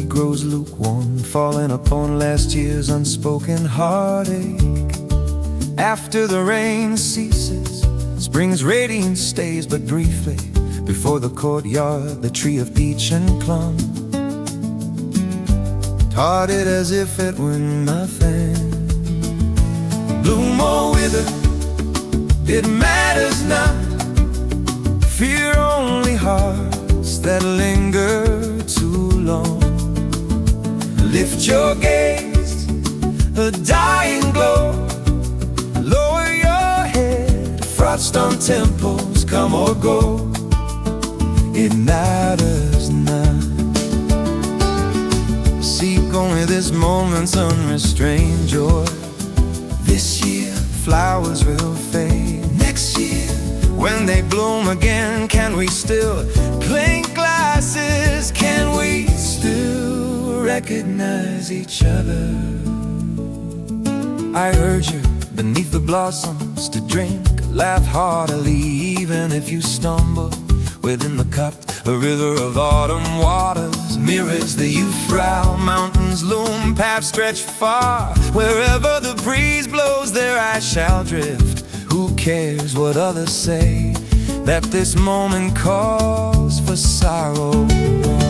grows lukewarm, falling upon last year's unspoken heartache. After the rain ceases, spring's radiance stays but briefly. Before the courtyard, the tree of peach and plum, parted as if it were nothing. Bloom or wither, it matters not. Fear only hearts that linger too long. Lift your gaze, a dying glow. Lower your head, frost on temples come or go. It matters not. Seek only this moment's unrestrained joy. This year, flowers will fade. Next year, when they bloom again, can we still clink glasses? Can we still recognize each other? I urge you beneath the blossoms to drink, laugh heartily, even if you stumble. Within the cup, a river of autumn waters mirrors the youth brow. Mountains loom, paths stretch far. Wherever the breeze blows, there I shall drift. Who cares what others say? That this moment calls for sorrow.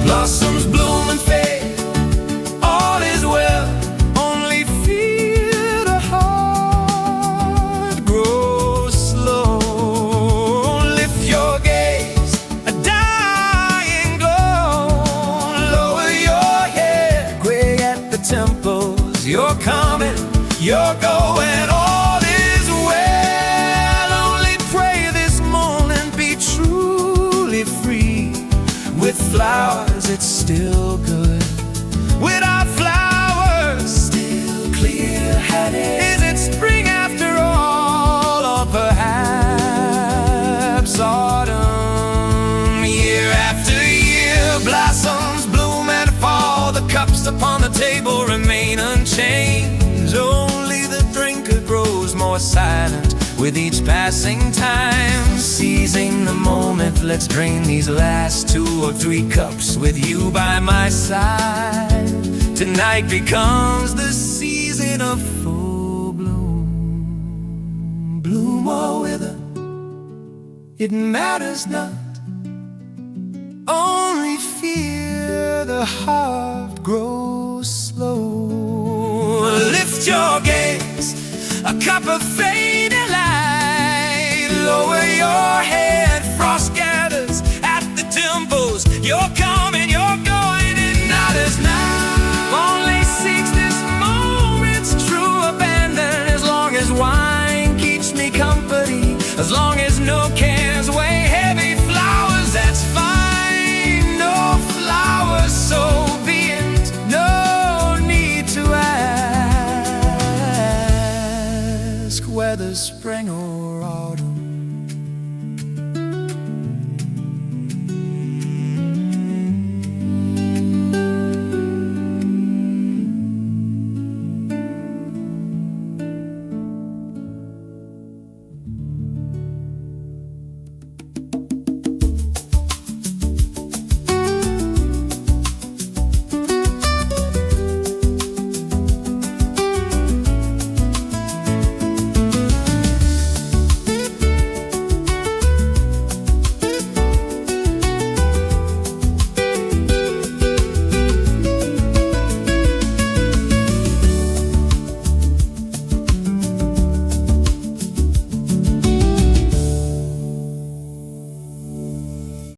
Blossoms bloom and fade, all is well. Only fear the heart grows slow. Lift your gaze, a dying glow. Lower your head, gray at the temples. You're coming, you're going, all is well. Only pray this moment be truly free. With flowers it's still good. Without flowers, still clear-headed. Is it spring after all, or perhaps autumn? Year after year, blossoms bloom and fall. The cups upon the table remain unchanged. Only the drinker grows more silent with each passing time. Seizing the moment, let's drain these last 2 or 3 cups with you by my side. Tonight becomes the season of full bloom. Bloom or wither, it matters not. Only fear the heart grows slow. Lift your gaze, a cup of faith.